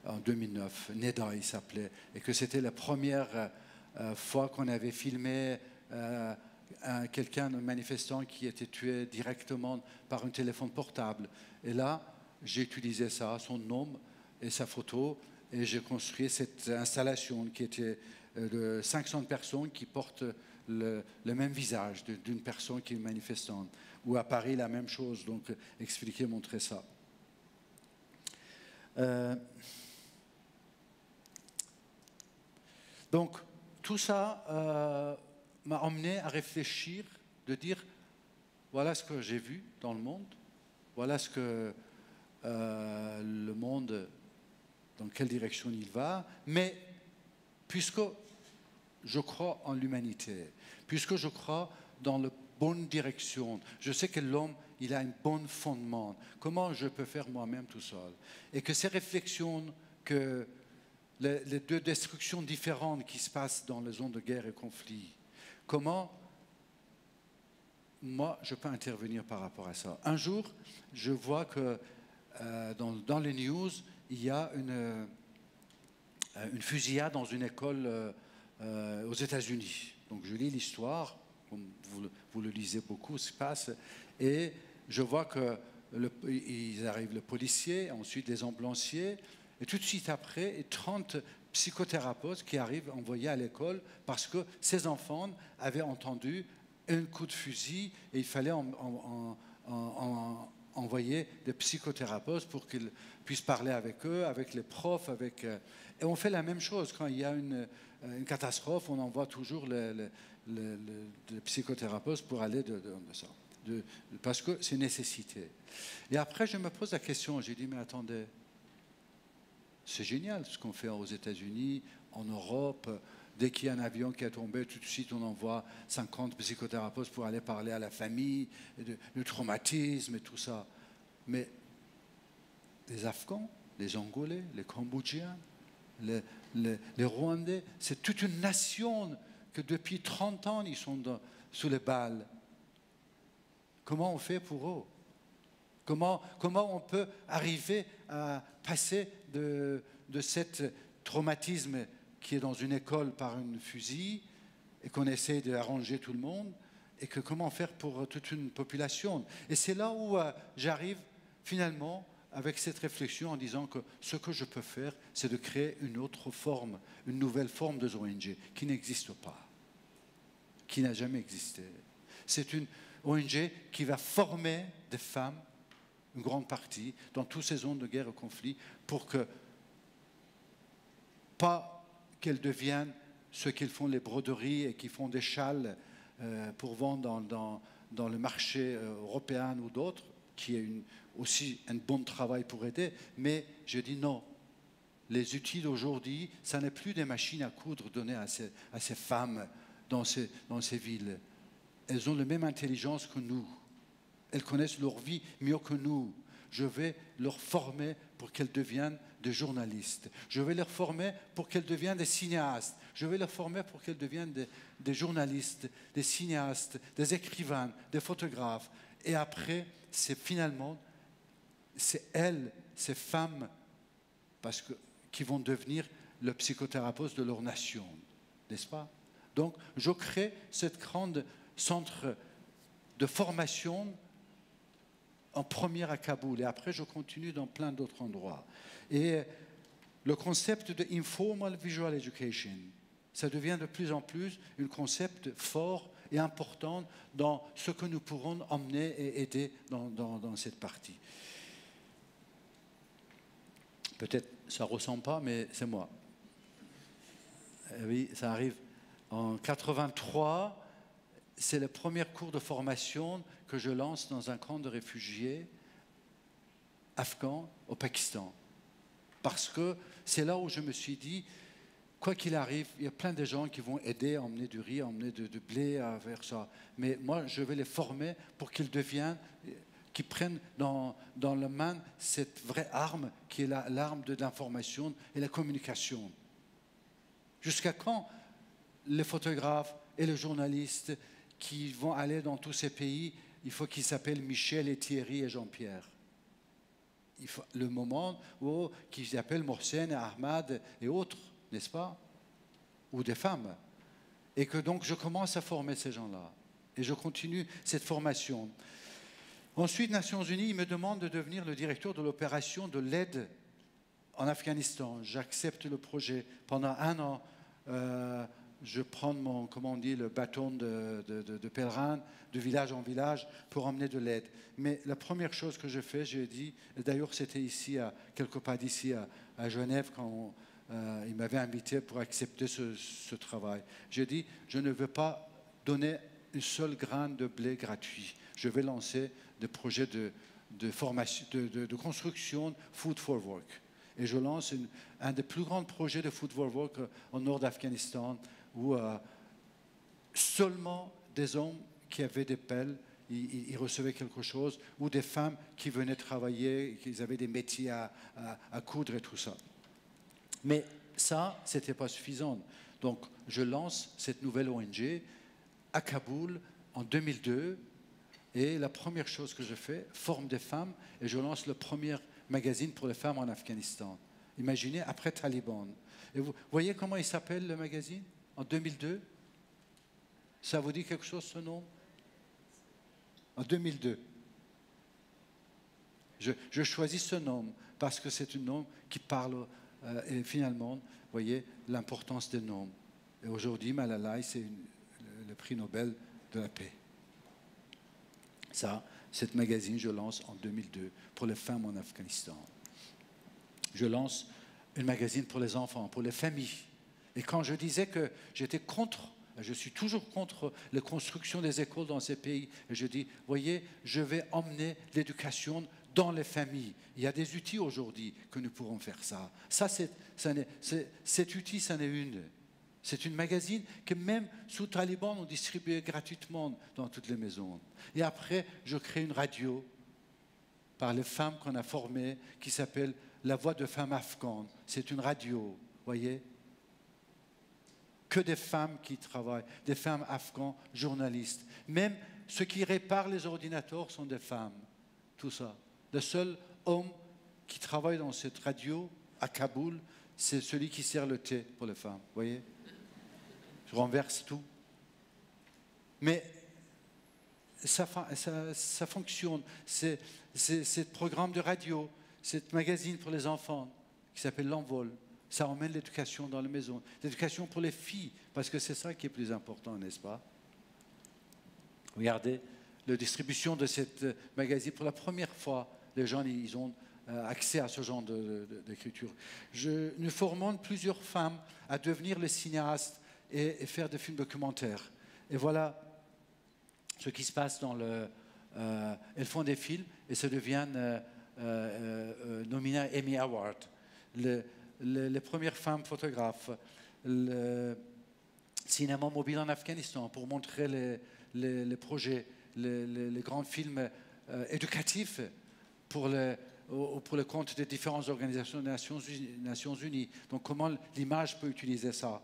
en 2009, Neda il s'appelait, et que c'était la première fois qu'on avait filmé quelqu'un, un manifestant qui était tué directement par un téléphone portable. Et là, j'ai utilisé ça, son nom et sa photo, et j'ai construit cette installation qui était de 500 personnes qui portent le même visage d'une personne qui est manifestante. Ou à Paris, la même chose, donc expliquer, montrer ça. Donc, tout ça m'a emmené à réfléchir, de dire, voilà ce que j'ai vu dans le monde, voilà ce que le monde, dans quelle direction il va, mais puisque je crois en l'humanité, puisque je crois dans la bonne direction, je sais que l'homme, il a un bon fondement, comment je peux faire moi-même tout seul, et que ces réflexions, que les deux destructions différentes qui se passent dans les zones de guerre et conflit, comment moi je peux intervenir par rapport à ça. Un jour, je vois que dans les news, il y a une fusillade dans une école aux États-Unis. Donc je lis l'histoire, comme vous le lisez beaucoup, ce qui se passe, et je vois qu'ils arrivent, le policier, ensuite les ambulanciers, et tout de suite après, 30 psychothérapeutes qui arrivent envoyés à l'école parce que ces enfants avaient entendu un coup de fusil et il fallait envoyer des psychothérapeutes pour qu'ils puissent parler avec eux, avec les profs, et on fait la même chose quand il y a une catastrophe, on envoie toujours les psychothérapeutes pour aller de ça, parce que c'est une nécessité. Et après, je me pose la question, j'ai dit, mais attendez, c'est génial ce qu'on fait aux États-Unis, en Europe. Dès qu'il y a un avion qui est tombé, tout de suite on envoie 50 psychothérapeutes pour aller parler à la famille, du traumatisme et tout ça. Mais les Afghans, les Angolais, les Cambodgiens, les Rwandais, c'est toute une nation que depuis 30 ans ils sont sous les balles. Comment on fait pour eux? Comment on peut arriver à passer de ce traumatisme qui est dans une école par un fusil et qu'on essaie d'arranger tout le monde, et que comment faire pour toute une population? Et c'est là où j'arrive finalement avec cette réflexion en disant que ce que je peux faire, c'est de créer une autre forme, une nouvelle forme de ONG qui n'existe pas, qui n'a jamais existé. C'est une ONG qui va former des femmes, une grande partie, dans toutes ces zones de guerre et conflit, pour que, pas qu'elles deviennent ceux qui font les broderies et qui font des châles pour vendre dans le marché européen ou d'autres, qui est aussi un bon travail pour aider, mais je dis non. Les outils d'aujourd'hui, ça n'est plus des machines à coudre données à ces femmes dans ces villes. Elles ont la même intelligence que nous. Elles connaissent leur vie mieux que nous. Je vais leur former pour qu'elles deviennent des journalistes. Je vais les former pour qu'elles deviennent des cinéastes. Je vais les former pour qu'elles deviennent des journalistes, des cinéastes, des écrivains, des photographes. Et après, c'est elles, ces femmes, qui vont devenir le psychothérapeute de leur nation, n'est-ce pas? Donc, je crée cette grande centre de formation en première à Kaboul, et après je continue dans plein d'autres endroits. Et le concept de informal visual education, ça devient de plus en plus un concept fort et important dans ce que nous pourrons emmener et aider dans cette partie. Peut-être ça ne ressemble pas, mais c'est moi. Oui, ça arrive. En 83, c'est le premier cours de formation que je lance dans un camp de réfugiés afghans au Pakistan. Parce que c'est là où je me suis dit, quoi qu'il arrive, il y a plein de gens qui vont aider à emmener du riz, à emmener du blé, à faire ça. Mais moi, je vais les former pour qu'ils prennent dans la main cette vraie arme qui est l'arme de l'information et la communication. Jusqu'à quand les photographes et les journalistes qui vont aller dans tous ces pays, il faut qu'ils s'appellent Michel et Thierry et Jean-Pierre. Le moment où qu'ils s'appellent Mohsen et Ahmad et autres, n'est-ce pas? Ou des femmes. Et que donc je commence à former ces gens-là. Et je continue cette formation. Ensuite, Nations Unies me demande de devenir le directeur de l'opération de l'aide en Afghanistan. J'accepte le projet. Pendant 1 an, je prends mon, comment on dit, le bâton de pèlerin, de village en village, pour emmener de l'aide. Mais la première chose que je fais, j'ai dit, d'ailleurs c'était ici, quelque part d'ici à Genève, quand il m'avait invité pour accepter ce travail. J'ai dit, je ne veux pas donner une seule graine de blé gratuit. Je vais lancer des projets de formation, de construction Food for Work. Et je lance un des plus grands projets de Food for Work au nord d'Afghanistan, où seulement des hommes qui avaient des pelles, ils recevaient quelque chose, ou des femmes qui venaient travailler, qui avaient des métiers à coudre et tout ça. Mais ça, ce n'était pas suffisant. Donc, je lance cette nouvelle ONG à Kaboul en 2002. Et la première chose que je fais, forme des femmes, et je lance le premier magazine pour les femmes en Afghanistan. Imaginez, après Taliban. Et vous voyez comment il s'appelle, le magazine, en 2002? Ça vous dit quelque chose, ce nom? En 2002. Je choisis ce nom parce que c'est un nom qui parle, et finalement, vous voyez, l'importance des noms. Et aujourd'hui, Malala, c'est le prix Nobel de la paix. Ça, cette magazine, je lance en 2002 pour les femmes en Afghanistan. Je lance un magazine pour les enfants, pour les familles. Et quand je disais que j'étais contre, je suis toujours contre la construction des écoles dans ces pays, et je dis, voyez, je vais emmener l'éducation dans les familles. Il y a des outils aujourd'hui que nous pourrons faire ça. Cet outil, c'en est une. C'est une magazine que même sous Taliban, on distribuait gratuitement dans toutes les maisons. Et après, je crée une radio par les femmes qu'on a formées qui s'appelle La Voix de femmes afghanes. C'est une radio, voyez, que des femmes qui travaillent, des femmes afghanes, journalistes. Même ceux qui réparent les ordinateurs sont des femmes, tout ça. Le seul homme qui travaille dans cette radio à Kaboul, c'est celui qui sert le thé pour les femmes, voyez. Je renverse tout. Mais ça fonctionne. Ce programme de radio, ce magazine pour les enfants qui s'appelle L'Envol, ça emmène l'éducation dans les maisons. L'éducation pour les filles, parce que c'est ça qui est plus important, n'est-ce pas? Regardez, la distribution de cette magazine, pour la première fois, les gens ils ont accès à ce genre d'écriture. Nous formons plusieurs femmes à devenir les cinéastes et faire des films documentaires. Et voilà ce qui se passe dans le... elles font des films et se deviennent nominées Emmy Award. Les premières femmes photographes, le cinéma mobile en Afghanistan pour montrer les projets, les grands films éducatifs pour le compte des différentes organisations des Nations Unies. Donc comment l'image peut utiliser ça?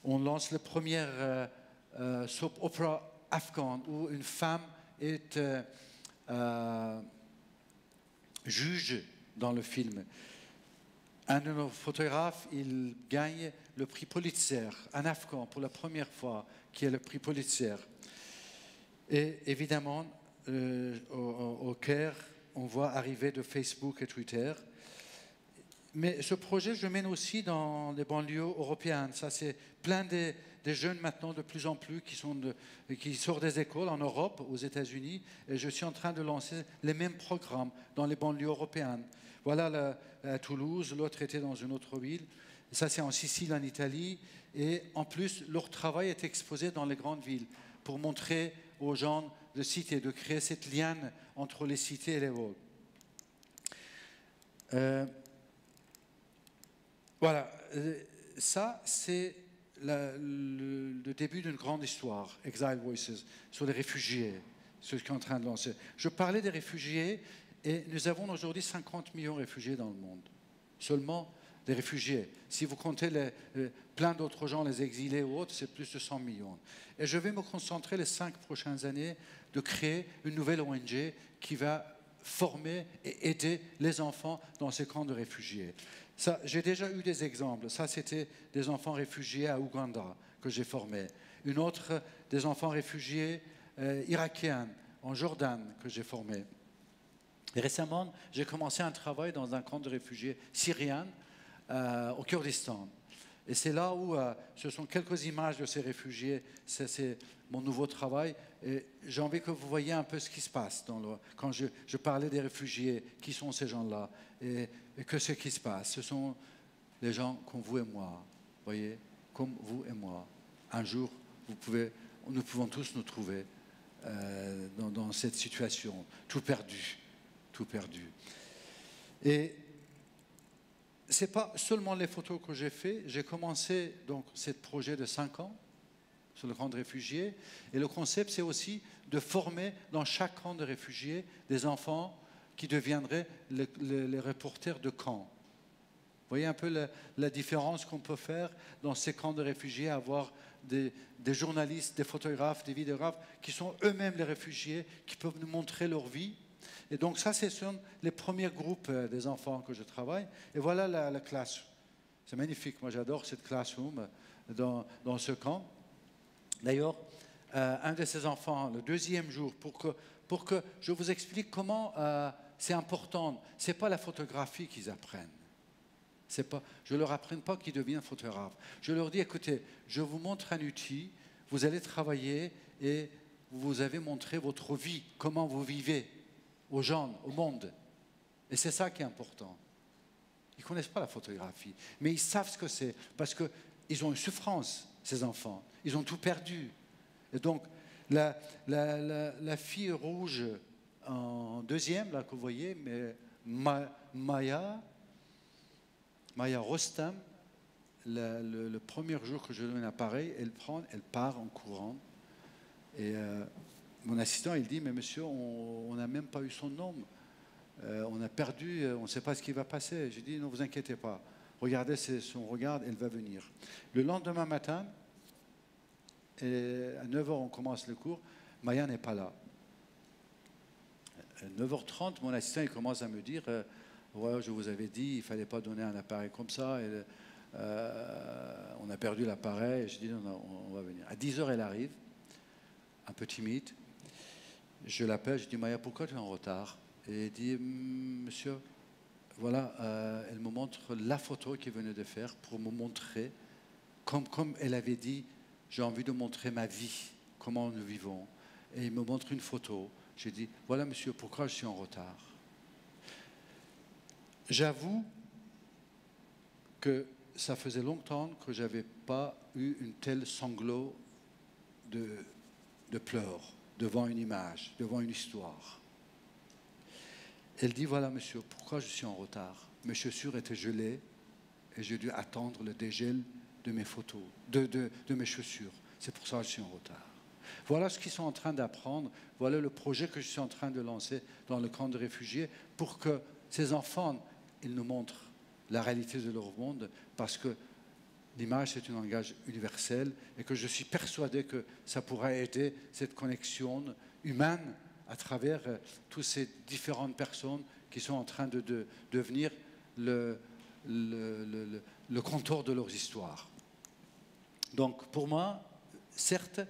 On lance le premier soap opera afghan où une femme est juge dans le film. Un de nos photographes, il gagne le prix Pulitzer, un Afghan pour la première fois, qui est le prix Pulitzer. Et évidemment, au Caire, on voit arriver de Facebook et Twitter. Mais ce projet, je le mène aussi dans les banlieues européennes. Ça, c'est plein des jeunes maintenant de plus en plus qui sortent des écoles en Europe, aux États-Unis. Et je suis en train de lancer les mêmes programmes dans les banlieues européennes. Voilà à Toulouse, l'autre était dans une autre ville. Ça, c'est en Sicile, en Italie. Et en plus, leur travail est exposé dans les grandes villes pour montrer aux gens de cité, de créer cette liane entre les cités et les villes. Voilà, ça c'est le début d'une grande histoire, Exile Voices, sur les réfugiés, ce qu'on est en train de lancer. Je parlais des réfugiés et nous avons aujourd'hui 50 millions de réfugiés dans le monde. Seulement des réfugiés. Si vous comptez plein d'autres gens, les exilés ou autres, c'est plus de 100 millions. Et je vais me concentrer les 5 prochaines années de créer une nouvelle ONG qui va former et aider les enfants dans ces camps de réfugiés. J'ai déjà eu des exemples. Ça, c'était des enfants réfugiés à Ouganda que j'ai formés. Une autre, des enfants réfugiés irakiens en Jordan que j'ai formés. Et récemment, j'ai commencé un travail dans un camp de réfugiés syriens au Kurdistan. Et c'est là où ce sont quelques images de ces réfugiés. C'est mon nouveau travail. Et j'ai envie que vous voyez un peu ce qui se passe. Quand je parlais des réfugiés, qui sont ces gens-là et que ce qui se passe. Ce sont les gens comme vous et moi. Vous voyez, comme vous et moi. Un jour, nous pouvons tous nous trouver dans cette situation, tout perdu. Tout perdu. Et ce n'est pas seulement les photos que j'ai fait. J'ai commencé donc ce projet de 5 ans sur le camp de réfugiés. Et le concept, c'est aussi de former dans chaque camp de réfugiés des enfants qui deviendraient les reporters de camp. Vous voyez un peu la différence qu'on peut faire dans ces camps de réfugiés, avoir des journalistes, des photographes, des vidéographes qui sont eux-mêmes les réfugiés, qui peuvent nous montrer leur vie. Et donc ça, ce sont les premiers groupes des enfants que je travaille. Et voilà la classe. C'est magnifique. Moi, j'adore cette classroom dans ce camp. D'ailleurs, un de ces enfants, le deuxième jour, pour que je vous explique comment c'est important. Ce n'est pas la photographie qu'ils apprennent. Je ne leur apprends pas qu'ils deviennent photographes. Je leur dis, écoutez, je vous montre un outil, vous allez travailler et vous avez montré votre vie, comment vous vivez aux gens, au monde. Et c'est ça qui est important. Ils ne connaissent pas la photographie, mais ils savent ce que c'est, parce qu'ils ont une souffrance, ces enfants. Ils ont tout perdu. Et donc, la fille rouge en deuxième, là, que vous voyez, mais Maya Rostam, le premier jour que je donne un appareil, elle part en courant. Et mon assistant, il dit, mais monsieur, on n'a même pas eu son nom. On a perdu, on ne sait pas ce qui va passer. J'ai dit, ne vous inquiétez pas. Regardez son regard, elle va venir. Le lendemain matin, à 9h, on commence le cours. Maya n'est pas là. À 9h30, mon assistant il commence à me dire, ouais, je vous avais dit, il ne fallait pas donner un appareil comme ça. Et, on a perdu l'appareil. Je dis, non, on va venir. À 10h, elle arrive, un peu timide. Je l'appelle, je dis, Maya, pourquoi tu es en retard? Et elle dit, monsieur, voilà, elle me montre la photo qu'elle venait de faire pour me montrer, comme elle avait dit, j'ai envie de montrer ma vie, comment nous vivons. Et il me montre une photo. J'ai dit, voilà, monsieur, pourquoi je suis en retard? J'avoue que ça faisait longtemps que je n'avais pas eu une telle sanglot de pleurs devant une image, devant une histoire. Elle dit, voilà monsieur, pourquoi je suis en retard? Mes chaussures étaient gelées et j'ai dû attendre le dégel de mes photos, de mes chaussures. C'est pour ça que je suis en retard. Voilà ce qu'ils sont en train d'apprendre. Voilà le projet que je suis en train de lancer dans le camp de réfugiés pour que ces enfants, ils nous montrent la réalité de leur monde, parce que l'image, c'est un langage universel et que je suis persuadé que ça pourra aider cette connexion humaine à travers toutes ces différentes personnes qui sont en train de devenir le contour de leurs histoires. Donc, pour moi, certes,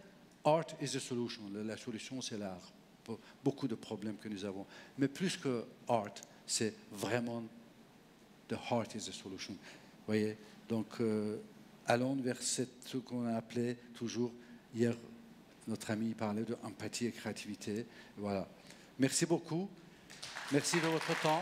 art is the solution. La solution, c'est l'art pour beaucoup de problèmes que nous avons. Mais plus que art, c'est vraiment the heart is the solution. Vous voyez? Donc, allons vers ce qu'on a appelé toujours, hier, notre ami parlait de empathie et créativité. Voilà. Merci beaucoup. Merci de votre temps.